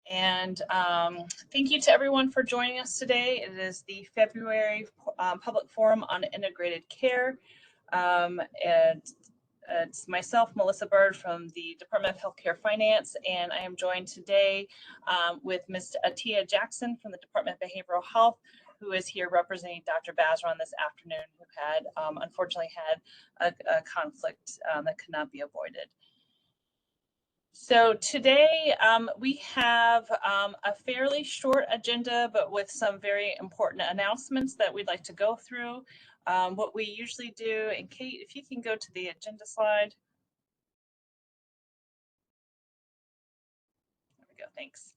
And thank you to everyone for joining us today. It is the February Public Forum on Integrated Care. And it's myself, Melissa Bird from the Department of Healthcare Finance, and I am joined today with Ms. Atia Jackson from the Department of Behavioral Health, who is here representing Dr. Bazran this afternoon, who had unfortunately had a conflict that could not be avoided. So today we have a fairly short agenda, but with some very important announcements that we'd like to go through. What we usually do, and Kate, if you can go to the agenda slide. There we go, thanks.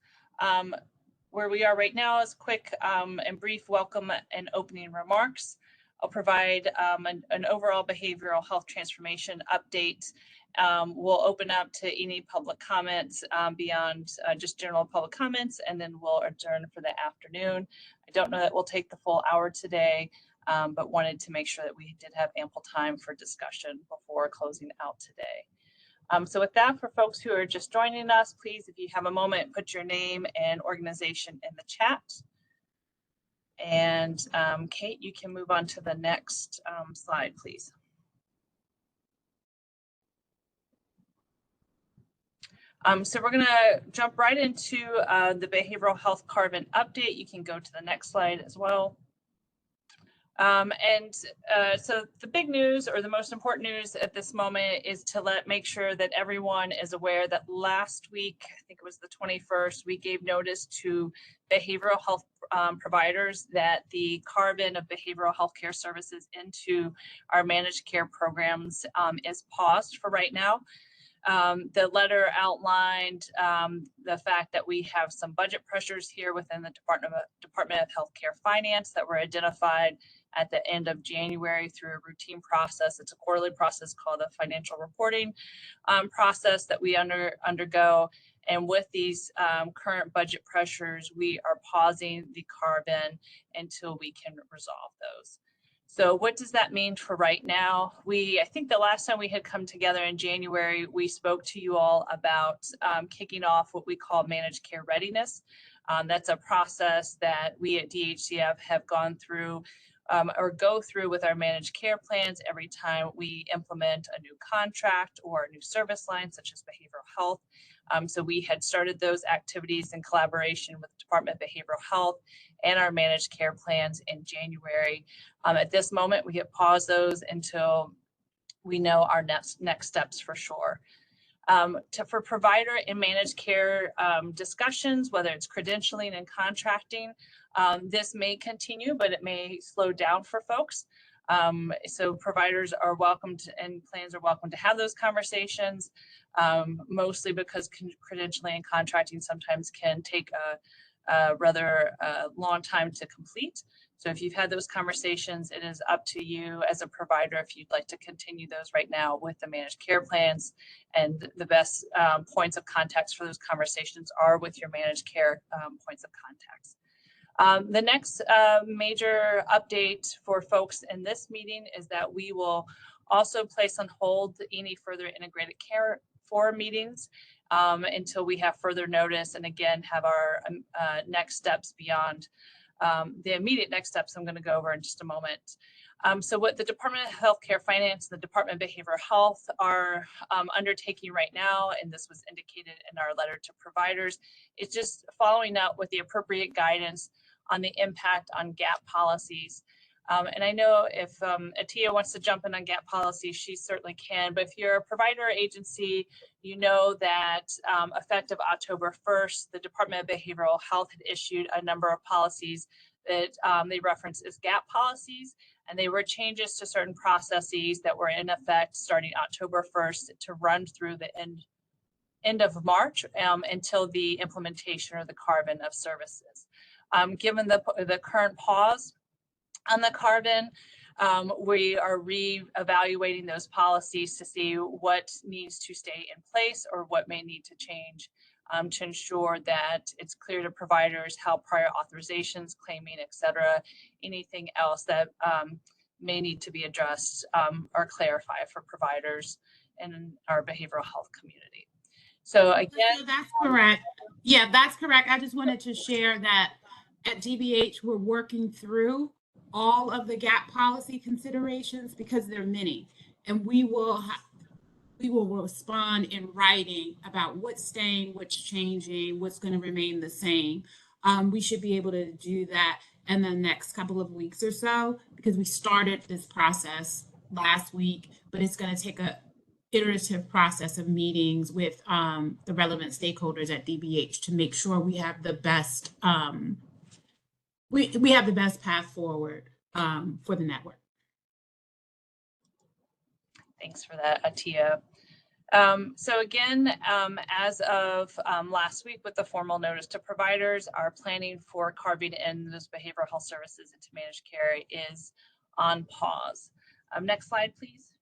Where we are right now is quick and brief welcome and opening remarks. I'll provide an overall behavioral health transformation update. We'll open up to any public comments beyond just general public comments, and then we'll adjourn for the afternoon. I don't know that we'll take the full hour today, but wanted to make sure that we did have ample time for discussion before closing out today. So with that, for folks who are just joining us, please, if you have a moment, put your name and organization in the chat. And Kate, you can move on to the next slide, please. So we're going to jump right into the behavioral health Carvin update. You can go to the next slide as well. So the big news, or the most important news at this moment, is to make sure that everyone is aware that last week, I think it was the 21st, we gave notice to behavioral health providers that the carve-in of behavioral health care services into our managed care programs is paused for right now. The letter outlined the fact that we have some budget pressures here within the Department of Healthcare Finance that were identified at the end of January through a routine process. It's a quarterly process called a financial reporting process that we undergo. And with these current budget pressures, we are pausing the carve-in until we can resolve those. So what does that mean for right now? I think the last time we had come together in January, we spoke to you all about kicking off what we call managed care readiness. That's a process that we at DHCF have gone through or go through with our managed care plans every time we implement a new contract or a new service line, such as behavioral health. So we had started those activities in collaboration with the Department of Behavioral Health and our managed care plans in January. At this moment, we have paused those until we know our next steps for sure. For provider and managed care discussions, whether it's credentialing and contracting, this may continue, but it may slow down for folks. So providers are welcome to, and plans are welcome to have those conversations, mostly because credentialing and contracting sometimes can take a rather long time to complete. So if you've had those conversations, it is up to you as a provider if you'd like to continue those right now with the managed care plans. And the best points of contacts for those conversations are with your managed care points of contacts. The next major update for folks in this meeting is that we will also place on hold any further integrated care forum meetings until we have further notice, and again have our next steps beyond the immediate next steps I'm going to go over in just a moment. So what the Department of Healthcare Finance and the Department of Behavioral Health are undertaking right now, and this was indicated in our letter to providers, is just following up with the appropriate guidance on the impact on gap policies. And I know if Atia wants to jump in on gap policies, she certainly can, but if you're a provider agency, you know that effective October 1st, the Department of Behavioral Health had issued a number of policies that they reference as gap policies, and they were changes to certain processes that were in effect starting October 1st to run through the end of March until the implementation or the carve-in of services. Given the current pause on the carve-in, we are re-evaluating those policies to see what needs to stay in place or what may need to change to ensure that it's clear to providers how prior authorizations, claiming, et cetera, anything else that may need to be addressed or clarified for providers in our behavioral health community. So again, so that's correct. Yeah, that's correct. I just wanted to share that at DBH, we're working through all of the gap policy considerations because there are many, and we will respond in writing about what's staying, what's changing, what's going to remain the same. We should be able to do that in the next couple of weeks or so because we started this process last week, but it's going to take a iterative process of meetings with the relevant stakeholders at DBH to make sure we have the best we have the best path forward for the network. Thanks for that, Atia. So again, as of last week with the formal notice to providers, our planning for carving in those behavioral health services into managed care is on pause. Next slide, please.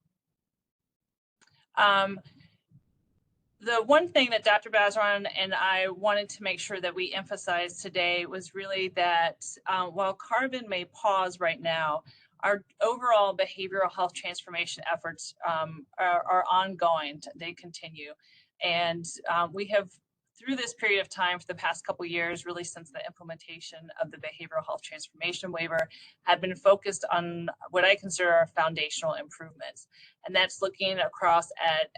The one thing that Dr. Bazron and I wanted to make sure that we emphasize today was really that while carve-in may pause right now, our overall behavioral health transformation efforts are ongoing. They continue. And we have, through this period of time for the past couple of years, really since the implementation of the behavioral health transformation waiver, have been focused on what I consider our foundational improvements. And that's looking across at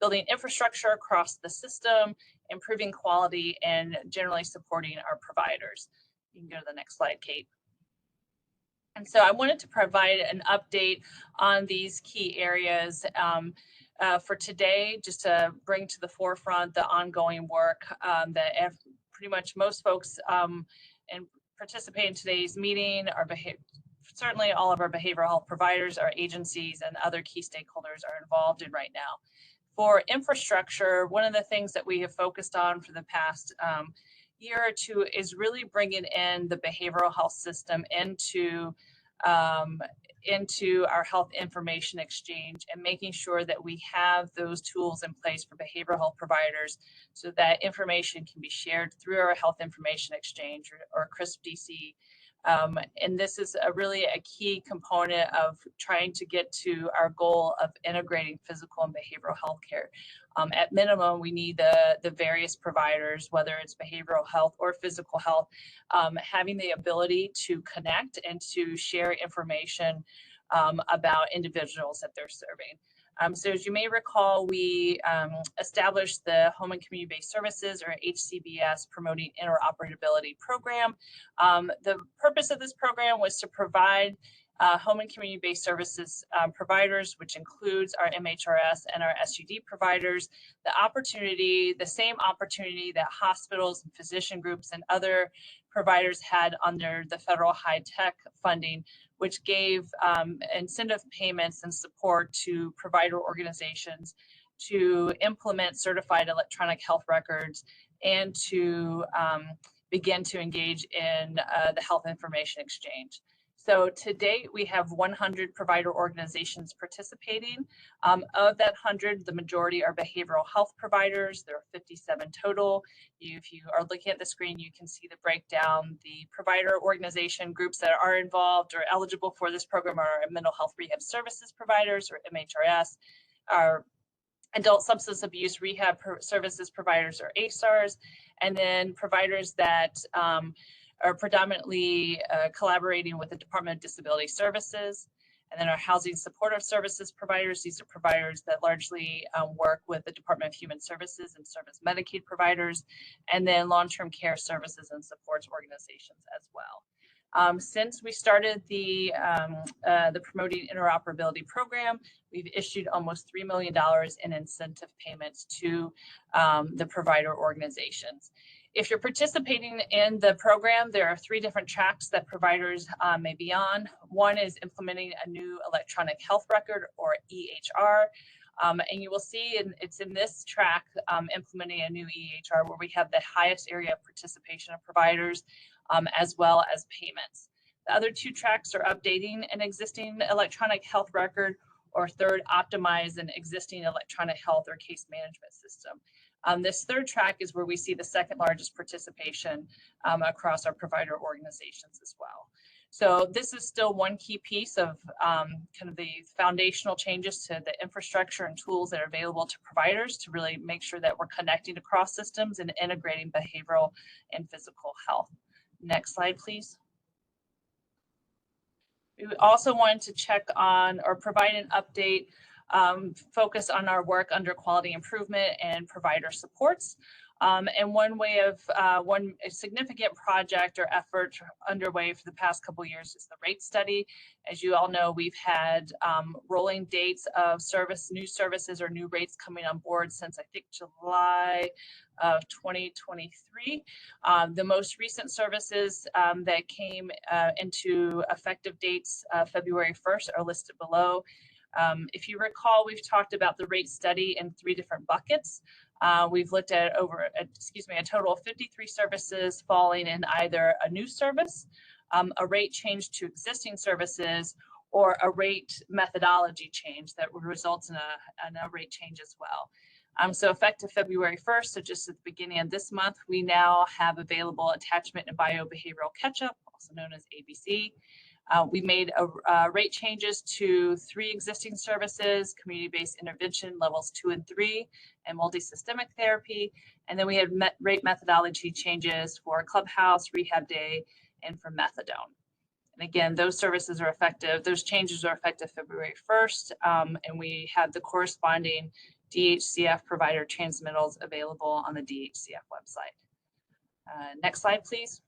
building infrastructure across the system, improving quality, and generally supporting our providers. You can go to the next slide, Kate. And so I wanted to provide an update on these key areas for today, just to bring to the forefront the ongoing work that pretty much most folks and participate in today's meeting are certainly all of our behavioral health providers, our agencies, and other key stakeholders are involved in right now. For infrastructure, one of the things that we have focused on for the past year or two is really bringing in the behavioral health system into our health information exchange and making sure that we have those tools in place for behavioral health providers so that information can be shared through our health information exchange or CRISP-DC. And this is really a key component of trying to get to our goal of integrating physical and behavioral health care. At minimum, we need the various providers, whether it's behavioral health or physical health, having the ability to connect and to share information about individuals that they're serving. So as you may recall, we established the Home and Community-Based Services, or HCBS, Promoting Interoperability Program. The purpose of this program was to provide home and community-based services providers, which includes our MHRS and our SUD providers, the same opportunity that hospitals and physician groups and other providers had under the federal high-tech funding, which gave incentive payments and support to provider organizations to implement certified electronic health records and to begin to engage in the health information exchange. So to date, we have 100 provider organizations participating. Of that 100, the majority are behavioral health providers. There are 57 total. If you are looking at the screen, you can see the breakdown. The provider organization groups that are involved or eligible for this program are mental health rehab services providers, or MHRS, our adult substance abuse rehab services providers, or ASARs, and then providers that are predominantly collaborating with the Department of Disability Services, and then our housing supportive services providers. These are providers that largely work with the Department of Human Services and serve as Medicaid providers, and then long-term care services and supports organizations as well. Since we started the Promoting Interoperability Program, we've issued almost $3 million in incentive payments to the provider organizations. If you're participating in the program, there are 3 different tracks that providers may be on. One is implementing a new electronic health record, or EHR. And you will see it's in this track, implementing a new EHR, where we have the highest area of participation of providers, as well as payments. The other 2 tracks are updating an existing electronic health record, or third, optimize an existing electronic health or case management system. This third track is where we see the second largest participation across our provider organizations as well. So this is still one key piece of kind of the foundational changes to the infrastructure and tools that are available to providers to really make sure that we're connecting across systems and integrating behavioral and physical health. Next slide, please. We also wanted to check on or provide an update, focus on our work under quality improvement and provider supports. And one way of one significant project or effort underway for the past couple of years is the rate study. As you all know, we've had rolling dates of new services or new rates coming on board since I think July of 2023. The most recent services that came into effective dates February 1st are listed below. If you recall, we've talked about the rate study in 3 different buckets. We've looked at a total of 53 services falling in either a new service, a rate change to existing services, or a rate methodology change that results in a rate change as well. So effective February 1st, so just at the beginning of this month, we now have available attachment and biobehavioral catch-up, also known as ABC. We made rate changes to 3 existing services: community-based intervention levels 2 and 3, and multisystemic therapy. And then we had rate methodology changes for Clubhouse, Rehab Day, and for methadone. And again, those services are effective. Those changes are effective February 1st, and we have the corresponding DHCF provider transmittals available on the DHCF website. Next slide, please.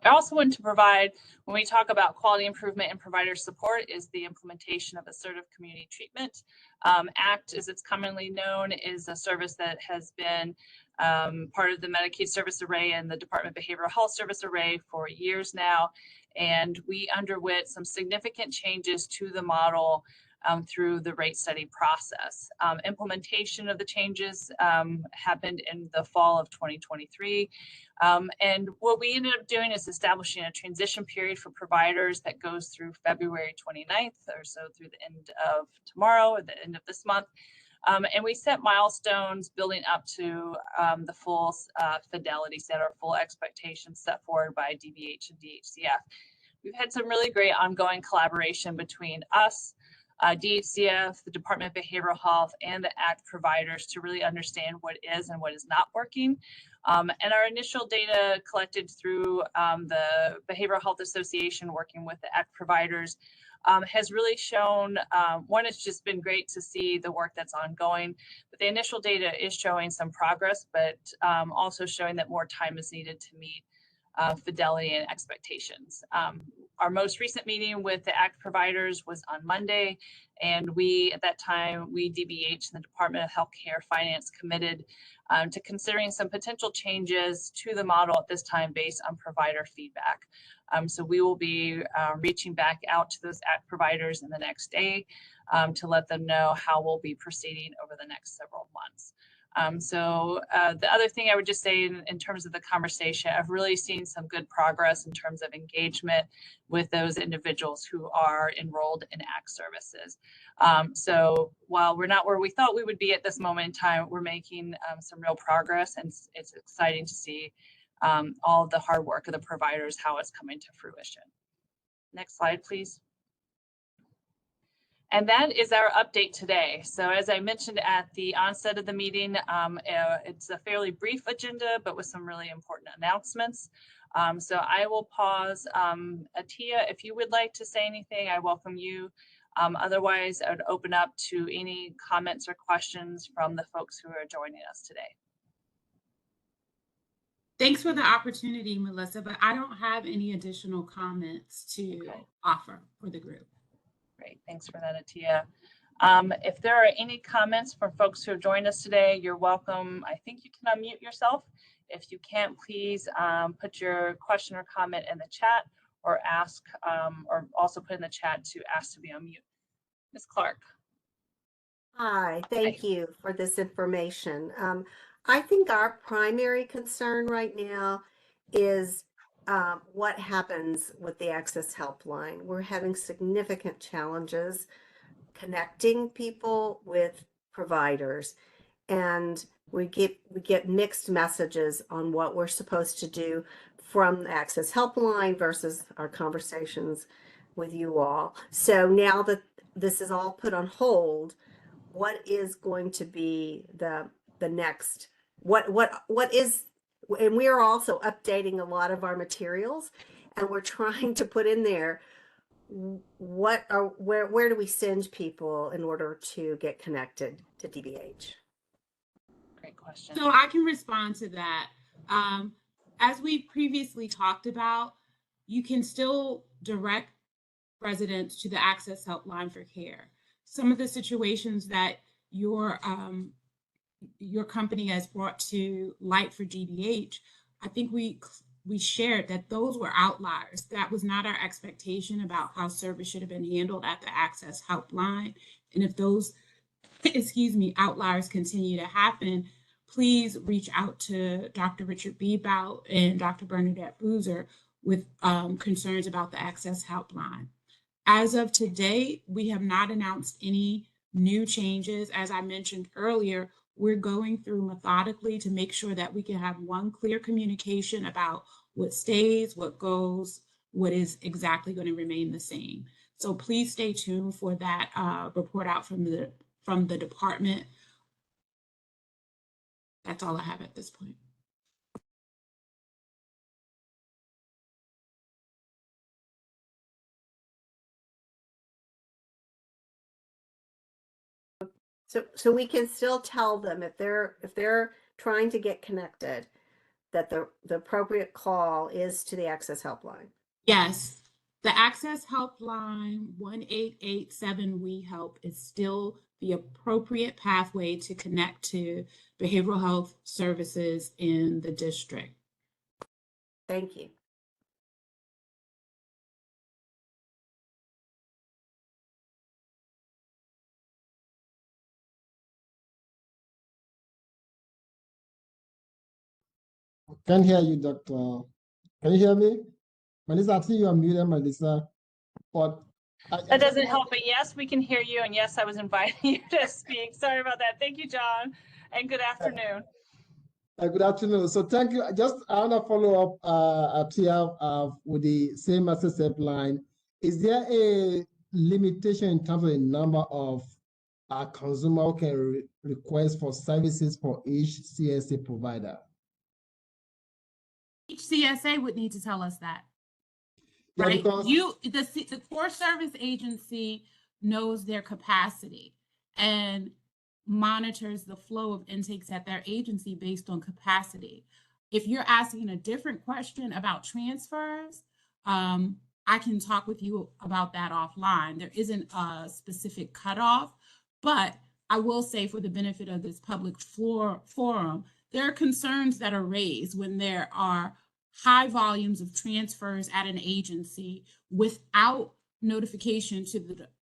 I also want to provide, when we talk about quality improvement and provider support, is the implementation of assertive community treatment. ACT, as it's commonly known, is a service that has been part of the Medicaid service array and the Department of Behavioral Health service array for years now. And we underwent some significant changes to the model through the rate study process. Implementation of the changes happened in the fall of 2023. And what we ended up doing is establishing a transition period for providers that goes through February 29th or so through the end of tomorrow or the end of this month. And we set milestones building up to the full fidelity set or full expectations set forward by DBH and DHCF. We've had some really great ongoing collaboration between us, DHCF, the Department of Behavioral Health, and the ACT providers to really understand what is and what is not working. And our initial data collected through the Behavioral Health Association working with the ACT providers has really shown, one, it's just been great to see the work that's ongoing, but the initial data is showing some progress, but also showing that more time is needed to meet fidelity and expectations. Our most recent meeting with the ACT providers was on Monday, and we, at that time, DBH and the Department of Healthcare Finance committed to considering some potential changes to the model at this time based on provider feedback. So we will be reaching back out to those ACT providers in the next day to let them know how we'll be proceeding over the next several months. The other thing I would just say in terms of the conversation, I've really seen some good progress in terms of engagement with those individuals who are enrolled in ACT services. So while we're not where we thought we would be at this moment in time, we're making some real progress, and it's exciting to see all of the hard work of the providers, how it's coming to fruition. Next slide, please. And that is our update today. So as I mentioned at the onset of the meeting, it's a fairly brief agenda, but with some really important announcements. So I will pause. Atia, if you would like to say anything, I welcome you. Otherwise, I would open up to any comments or questions from the folks who are joining us today. Thanks for the opportunity, Melissa, but I don't have any additional comments to offer for the group. Great, thanks for that, Atia. If there are any comments from folks who have joined us today, you're welcome. I think you can unmute yourself. If you can't, please put your question or comment in the chat, or ask, or also put in the chat to ask to be on mute. Ms. Clark. Hi, thank you for this information. I think our primary concern right now is what happens with the Access Helpline. We're having significant challenges connecting people with providers. and we get mixed messages on what we're supposed to do from the Access Helpline versus our conversations with you all. So now that this is all put on hold, what is going to be the next, what is, and we are also updating a lot of our materials, and we're trying to put in there where do we send people in order to get connected to DBH? Great question. So I can respond to that. As we previously talked about, you can still direct residents to the Access Helpline for care. Some of the situations that your company has brought to light for DBH, I think we shared that those were outliers. That was not our expectation about how service should have been handled at the Access Helpline. And if those, outliers continue to happen, please reach out to Dr. Richard Bebout and Dr. Bernadette Boozer with concerns about the Access Helpline. As of today, we have not announced any new changes. As I mentioned earlier, we're going through methodically to make sure that we can have one clear communication about what stays, what goes, what is exactly going to remain the same. So please stay tuned for that report out from the department. That's all I have at this point. So we can still tell them if they're trying to get connected, that the appropriate call is to the Access Helpline. Yes, the Access Helpline 1887 We Help is still the appropriate pathway to connect to behavioral health services in the district. Thank you. Can't hear you, Doctor. Can you hear me? Melissa, I see you are muted, Melissa. But That doesn't help, but yes, we can hear you. And yes, I was inviting you to speak. Sorry about that. Thank you, John. And good afternoon. Good afternoon. So thank you. I want to follow up here with the same Access Helpline. Is there a limitation in terms of the number of consumer who can request for services for each CSA provider? Each CSA would need to tell us that. Yeah, right? because The core service agency knows their capacity and monitors the flow of intakes at their agency based on capacity. If you're asking a different question about transfers, I can talk with you about that offline. There isn't a specific cutoff, but I will say, for the benefit of this public forum, there are concerns that are raised when there are high volumes of transfers at an agency without notification to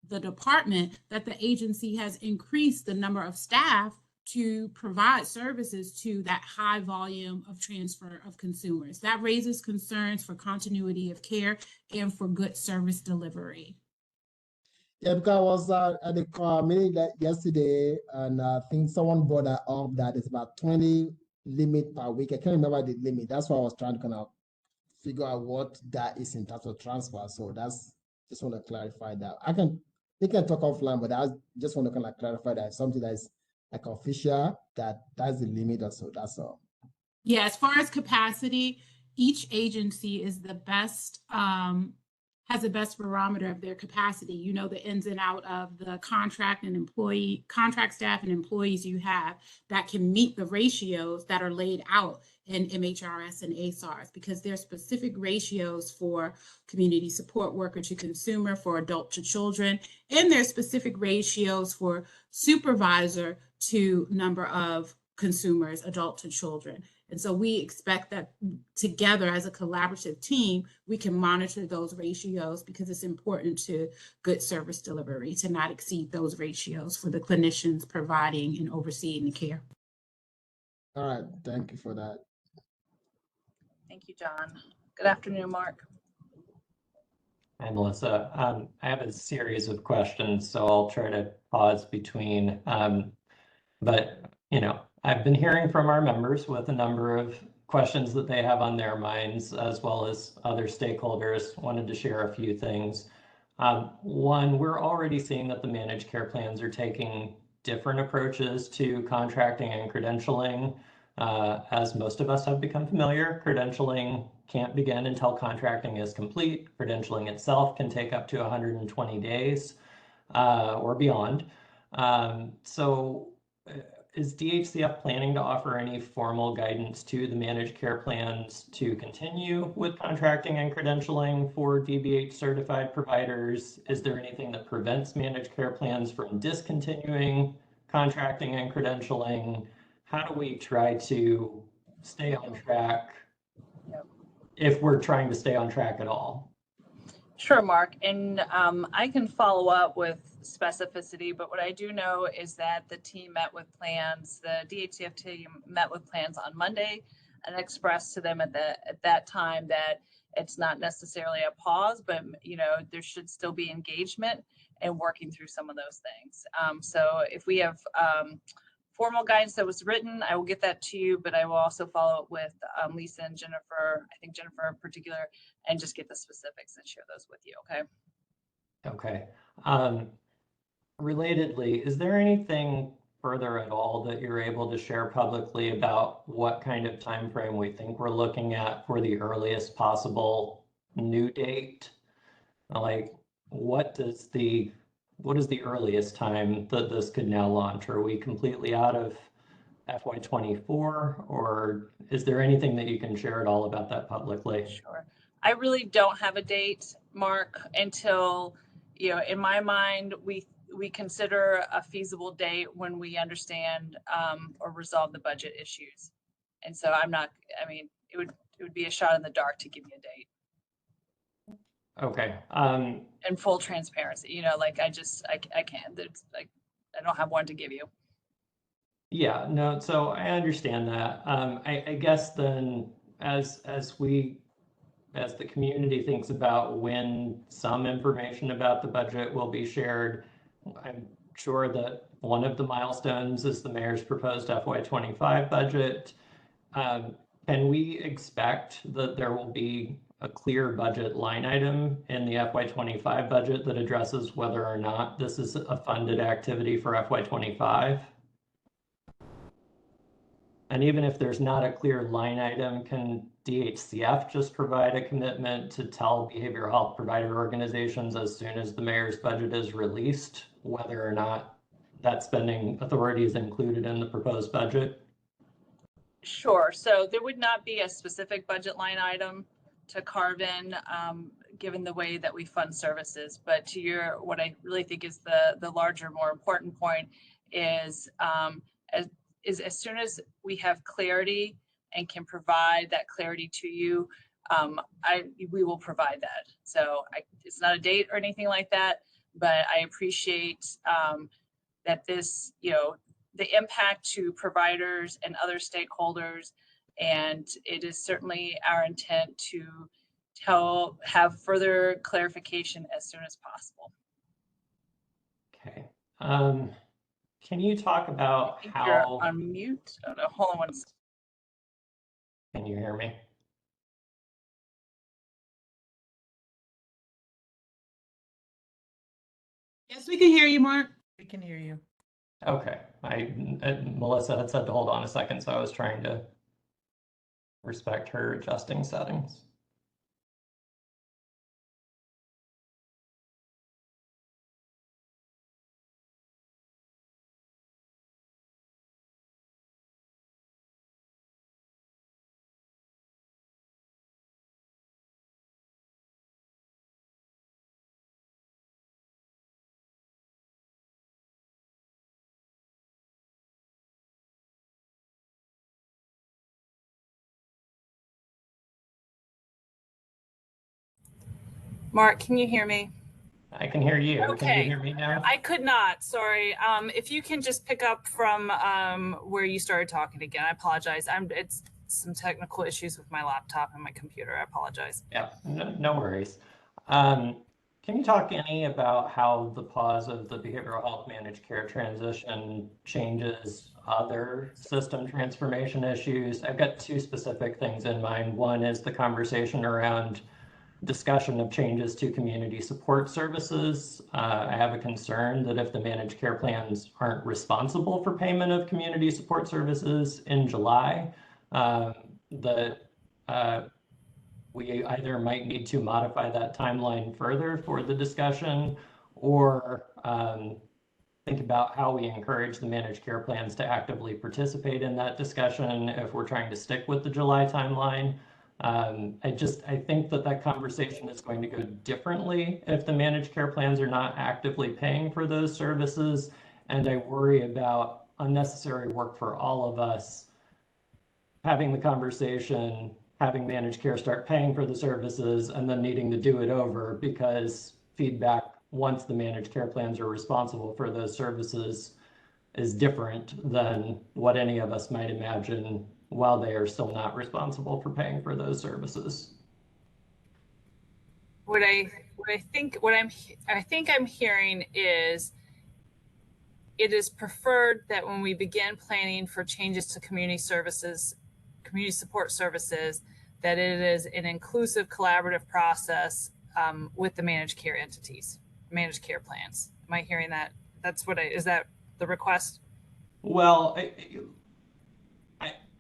the department that the agency has increased the number of staff to provide services to that high volume of transfer of consumers. That raises concerns for continuity of care and for good service delivery. Yeah, because I was at the meeting yesterday, and I think someone brought that up that it's about 20 limit per week. I can't remember the limit. That's why I was trying to kind of figure out what that is in terms of transfer. So just want to clarify that. We can talk offline, but I just want to kind of clarify that something that is like official, that's the limit or so. That's all. Yeah, as far as capacity, each agency is the best, has the best barometer of their capacity. You know the ins and out of the contract staff and employees you have that can meet the ratios that are laid out in MHRS and ASARS, because there's specific ratios for community support worker to consumer, for adult to children, and there's specific ratios for supervisor to number of consumers, adult to children. And so we expect that together as a collaborative team, we can monitor those ratios, because it's important to good service delivery to not exceed those ratios for the clinicians providing and overseeing the care. All right, thank you for that. Thank you, John. Good afternoon, Mark. Hi, Melissa. I have a series of questions, so I'll try to pause between. But I've been hearing from our members with a number of questions that they have on their minds, as well as other stakeholders. Wanted to share a few things. One, we're already seeing that the managed care plans are taking different approaches to contracting and credentialing. As most of us have become familiar, credentialing can't begin until contracting is complete. Credentialing itself can take up to 120 days or beyond. So is DHCF planning to offer any formal guidance to the managed care plans to continue with contracting and credentialing for DBH certified providers? Is there anything that prevents managed care plans from discontinuing contracting and credentialing? How do we try to stay on track if we're trying to stay on track at all? Sure, Mark. And I can follow up with specificity, but what I do know is that the team met with plans, the DHCF team met with plans on Monday and expressed to them at that time that it's not necessarily a pause, but there should still be engagement and working through some of those things. So if we have formal guidance that was written, I will get that to you, but I will also follow up with Lisa and Jennifer, I think Jennifer in particular, and just get the specifics and share those with you, okay? Okay. Relatedly, is there anything further at all that you're able to share publicly about what kind of time frame we think we're looking at for the earliest possible new date? Like, what is the earliest time that this could now launch? Are we completely out of FY24, or is there anything that you can share at all about that publicly? Sure. I really don't have a date, Mark, until, in my mind, we consider a feasible date when we understand or resolve the budget issues. And so it would be a shot in the dark to give you a date. Okay. And full transparency, I can't. It's like I don't have one to give you. Yeah, no, so I understand that. I guess then as the community thinks about when some information about the budget will be shared, I'm sure that one of the milestones is the mayor's proposed FY25 budget. Can we expect that there will be a clear budget line item in the FY25 budget that addresses whether or not this is a funded activity for FY25? And even if there's not a clear line item, can DHCF just provide a commitment to tell behavioral health provider organizations as soon as the mayor's budget is released, whether or not that spending authority is included in the proposed budget? Sure. So there would not be a specific budget line item to carve in, given the way that we fund services. But to what I really think is the larger, more important point is as soon as we have clarity and can provide that clarity to you, we will provide that. So it's not a date or anything like that, but I appreciate that this, the impact to providers and other stakeholders, and it is certainly our intent to have further clarification as soon as possible. Okay. Can you talk about how... You're on mute. Oh, no, hold on one second. Can you hear me? Yes, we can hear you, Mark. We can hear you. Okay. Melissa had said to hold on a second, so I was trying to respect her adjusting settings. Mark, can you hear me? I can hear you. Okay. Can you hear me now? I could not, sorry. If you can just pick up from where you started talking again, I apologize. It's some technical issues with my laptop and my computer. I apologize. Yeah, no worries. Can you talk any about how the pause of the behavioral health managed care transition changes other system transformation issues. I've got two specific things in mind. One is the conversation around discussion of changes to community support services. I have a concern that if the managed care plans aren't responsible for payment of community support services in July, that we either might need to modify that timeline further for the discussion, or think about how we encourage the managed care plans to actively participate in that discussion if we're trying to stick with the July timeline. I think that conversation is going to go differently if the managed care plans are not actively paying for those services. And I worry about unnecessary work for all of us having the conversation, having managed care start paying for the services, and then needing to do it over because feedback once the managed care plans are responsible for those services is different than what any of us might imagine while they are still not responsible for paying for those services. I think I'm hearing is it is preferred that when we begin planning for changes to community support services, that it is an inclusive collaborative process with the managed care entities, managed care plans. Am I hearing that? Is that the request? Well,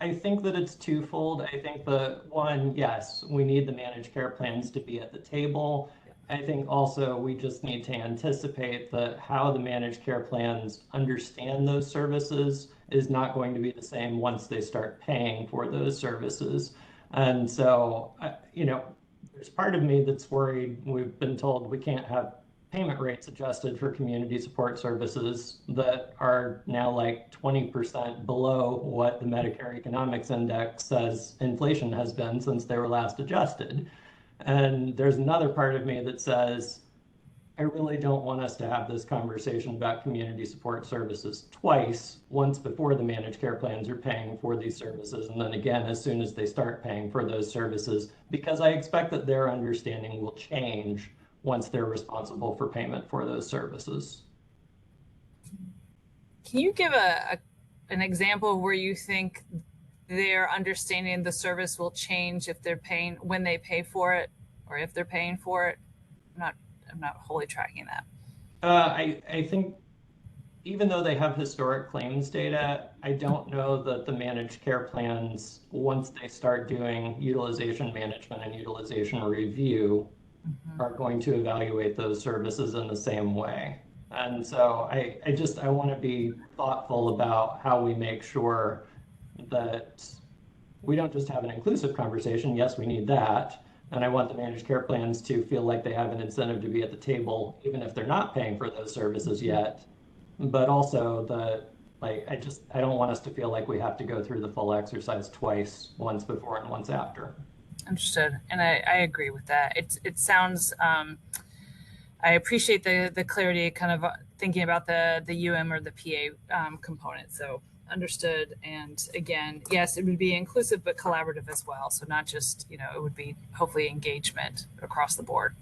I think that it's twofold. I think one, yes, we need the managed care plans to be at the table. I think also we just need to anticipate that how the managed care plans understand those services is not going to be the same once they start paying for those services. And so, there's part of me that's worried. We've been told we can't have payment rates adjusted for community support services that are now like 20% below what the Medicare Economics Index says inflation has been since they were last adjusted. And there's another part of me that says, I really don't want us to have this conversation about community support services twice, once before the managed care plans are paying for these services, and then again as soon as they start paying for those services, because I expect that their understanding will change once they're responsible for payment for those services. Can you give an example of where you think their understanding of the service will change if they're paying, when they pay for it, or if they're paying for it? I'm not wholly tracking that. I think even though they have historic claims data, I don't know that the managed care plans, once they start doing utilization management and utilization review, are going to evaluate those services in the same way. And so I want to be thoughtful about how we make sure that we don't just have an inclusive conversation. Yes, we need that. And I want the managed care plans to feel like they have an incentive to be at the table, even if they're not paying for those services yet. But also I don't want us to feel like we have to go through the full exercise twice, once before and once after. Understood. And I agree with that. It sounds, I appreciate the clarity, kind of thinking about the UM or the PA component. So understood. And again, yes, it would be inclusive, but collaborative as well. So not just, it would be hopefully engagement across the board.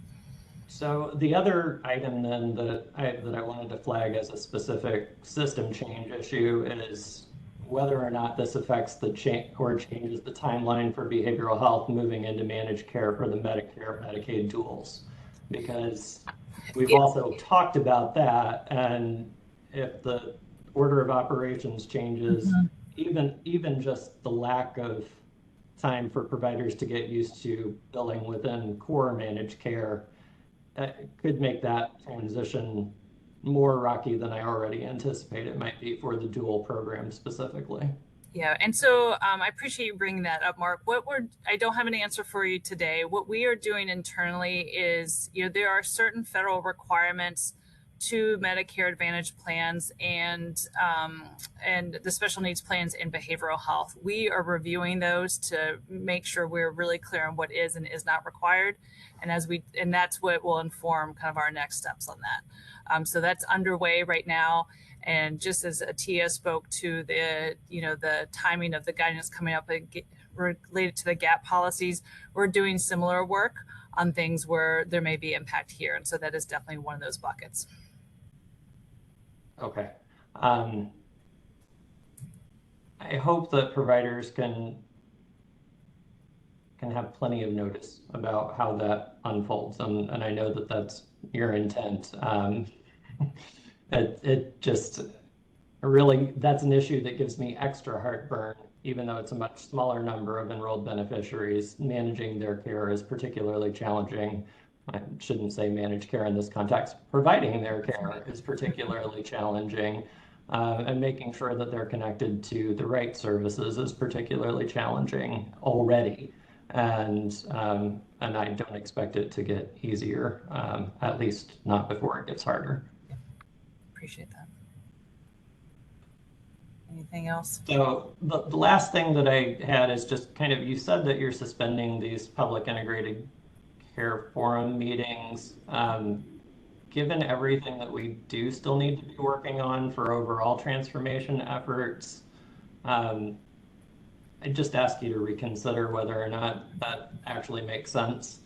So the other item then that I wanted to flag as a specific system change issue is whether or not this affects the changes the timeline for behavioral health moving into managed care for the Medicare, Medicaid duals, because we've also talked about that. And if the order of operations changes, even just the lack of time for providers to get used to billing within core managed care could make that transition more rocky than I already anticipate it might be for the dual program specifically. Yeah, and so I appreciate you bringing that up, Mark. I don't have an answer for you today. What we are doing internally is, there are certain federal requirements to Medicare Advantage plans and the special needs plans in behavioral health. We are reviewing those to make sure we're really clear on what is and is not required, and that's what will inform kind of our next steps on that. So that's underway right now. And just as Atia spoke to the timing of the guidance coming up related to the gap policies, we're doing similar work on things where there may be impact here. And so that is definitely one of those buckets. Okay. I hope that providers can have plenty of notice about how that unfolds, and I know that that's your intent. It just really, that's an issue that gives me extra heartburn, even though it's a much smaller number of enrolled beneficiaries. Managing their care is particularly challenging. I shouldn't say manage care in this context. Providing their care is particularly challenging. And making sure that they're connected to the right services is particularly challenging already. And I don't expect it to get easier, at least not before it gets harder. Appreciate that. Anything else? So the last thing that I had is just kind of, you said that you're suspending these public integrated care forum meetings. Given everything that we do still need to be working on for overall transformation efforts, I just ask you to reconsider whether or not that actually makes sense,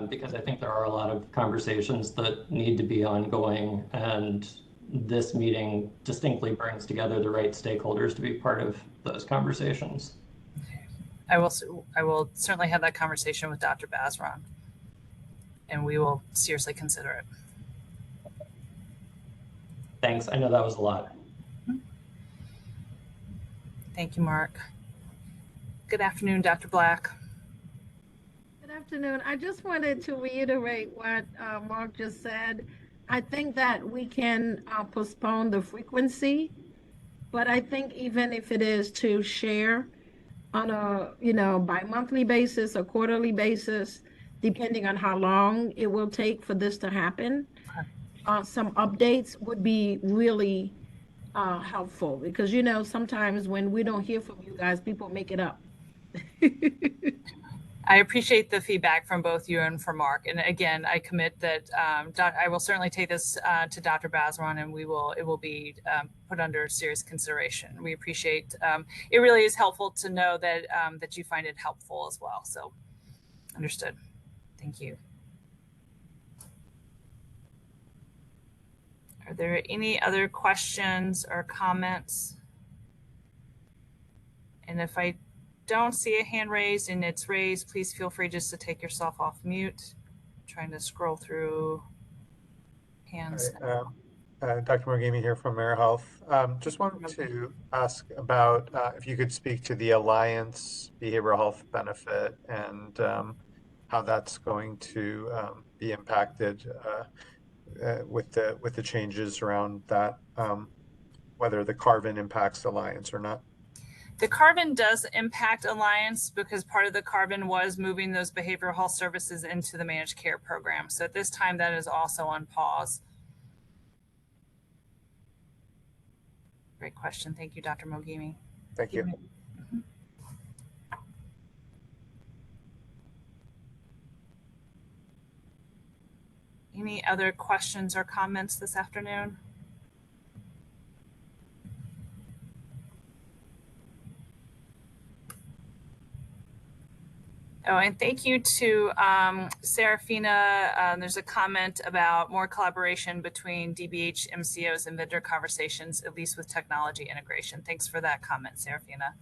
because I think there are a lot of conversations that need to be ongoing, and this meeting distinctly brings together the right stakeholders to be part of those conversations. I will certainly have that conversation with Dr. Basron, and we will seriously consider it. Thanks. I know that was a lot. Thank you, Mark. Good afternoon, Dr. Black. Good afternoon. I just wanted to reiterate what Mark just said. I think that we can postpone the frequency, but I think even if it is to share on a bi-monthly basis or quarterly basis, depending on how long it will take for this to happen, some updates would be really helpful, because sometimes when we don't hear from you guys, people make it up. I appreciate the feedback from both you and from Mark. And again, I commit that I will certainly take this to Dr. Basron, and it will be put under serious consideration. We appreciate it. Really is helpful to know that that you find it helpful as well. So understood. Thank you. Are there any other questions or comments? And if I don't see a hand raised and it's raised, please feel free just to take yourself off mute. I'm trying to scroll through hands. Dr. Morgami here from AmeriHealth. Just wanted to ask about if you could speak to the Alliance Behavioral Health benefit and how that's going to be impacted with the changes around that, whether the carve-in impacts Alliance or not. The carve-in does impact Alliance because part of the carve-in was moving those behavioral health services into the managed care program. So at this time, that is also on pause. Great question. Thank you, Dr. Mogimi. Thank you. Any other questions or comments this afternoon? Oh, and thank you to Serafina. There's a comment about more collaboration between DBH, MCOs, and vendor conversations, at least with technology integration. Thanks for that comment, Serafina.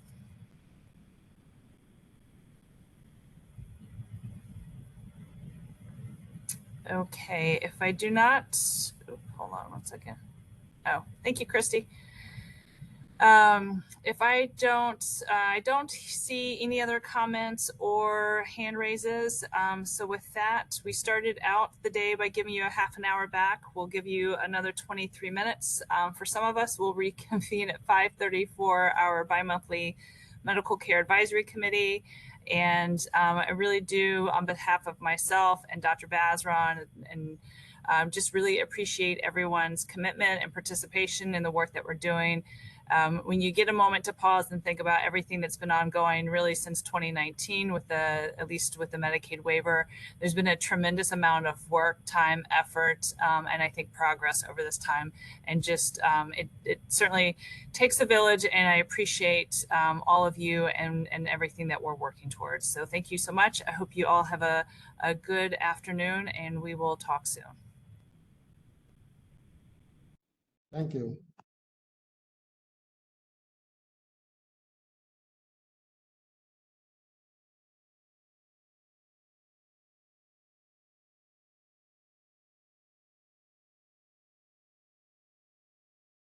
Okay, if I do not, hold on one second. Oh, thank you, Christy. If I don't see any other comments or hand raises. So with that, we started out the day by giving you a half an hour back. We'll give you another 23 minutes. For some of us, we'll reconvene at 5:30 for our bi-monthly Medical Care Advisory Committee. And I really do, on behalf of myself and Dr. Basron, and just really appreciate everyone's commitment and participation in the work that we're doing. When you get a moment to pause and think about everything that's been ongoing really since 2019 with at least with the Medicaid waiver, there's been a tremendous amount of work, time, effort, and I think progress over this time. And just it certainly takes a village, and I appreciate all of you and everything that we're working towards. So thank you so much. I hope you all have a good afternoon, and we will talk soon. Thank you.